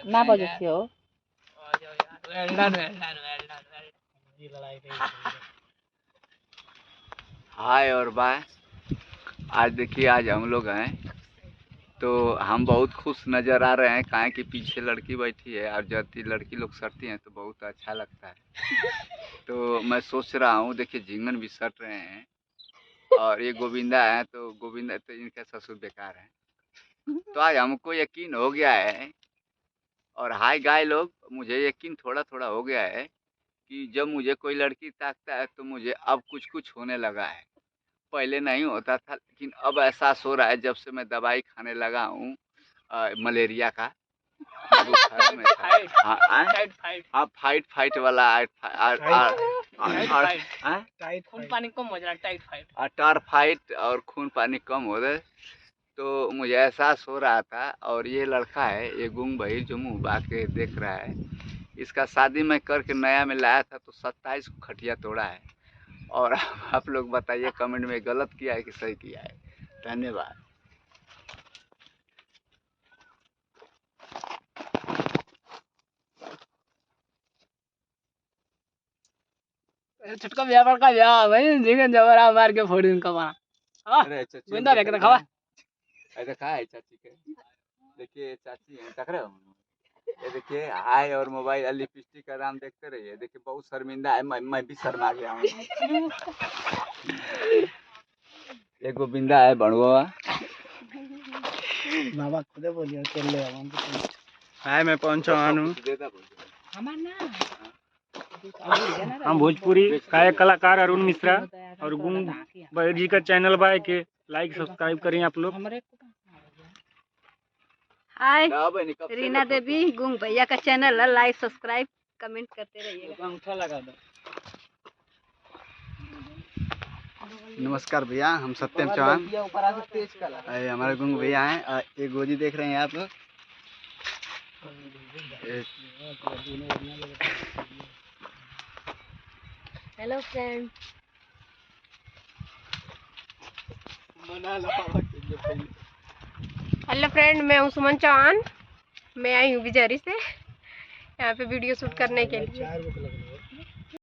ना बजो हाय और बाय। आज देखिए, आज हम लोग हैं तो हम बहुत खुश नज़र आ रहे हैं, काहे कि पीछे लड़की बैठी है और जब लड़की लोग सटती हैं तो बहुत अच्छा लगता है। तो मैं सोच रहा हूँ, देखिए झिंगन भी सट रहे हैं और ये गोविंदा है, तो गोविंदा तो इनका ससुर बेकार है। तो आज हमको यकीन हो गया है, और हाय गाय लोग, मुझे यकीन थोड़ा थोड़ा हो गया है कि जब मुझे कोई लड़की ताकता है तो मुझे अब कुछ कुछ होने लगा है। पहले नहीं होता था, लेकिन अब एहसास हो रहा है जब से मैं दवाई खाने लगा हूँ मलेरिया का। बुखार में था। हाँ, फाइट वाला खून पानी कम हो जाए, अटार फाइट और खून पानी कम हो रहे। तो मुझे एहसास हो रहा था, और ये लड़का है, ये गुंग भाई जो मुँह बा के देख रहा है, इसका शादी मैं करके नया में लाया था तो 27 को खटिया तोड़ा है। और आप लोग बताइए कमेंट में, गलत किया है कि सही किया है। धन्यवाद। छुटका व्यापार का व्याह भाई जिंगन जबरा मार के फोड़ इनका बना। अरे चाची, गोविंदा लेके तो खावा। ऐसा कहा है चाची के? देखिए चाची हैं, देख रहे हो? ये देखिए, हाय और मोबाइल और लिपस्टिक का दाम देखते रहिए। देखिए बहुत शर्मिंदा है, मैं भी शर्मा गया हूँ। ये गोविंदा है बड़ुआ। बाबा खुदे बोलियो चल ले हम तो। हाय, मैं पवन चौहान हूँ। हमार ना हम भोजपुरी गायक कलाकार अरुण मिश्रा और गुंग भाई जी का चैनल बाय के लाइक सब्सक्राइब करें आप लोग। हाय, रीना देवी, गुंग भैया का चैनल है, लाइक सब्सक्राइब कमेंट करते रहिएगा। अंगूठा लगा दो। नमस्कार भैया, हम सत्यम चौहान। हमारे गुंग भैया हैं। ये गोजी देख रहे हैं आप लोग। Hello friend. हेलो फ्रेंड, मैं हूँ सुमन चौहान। मैं आई हूँ बिजारी से यहाँ पे वीडियो शूट करने के लिए।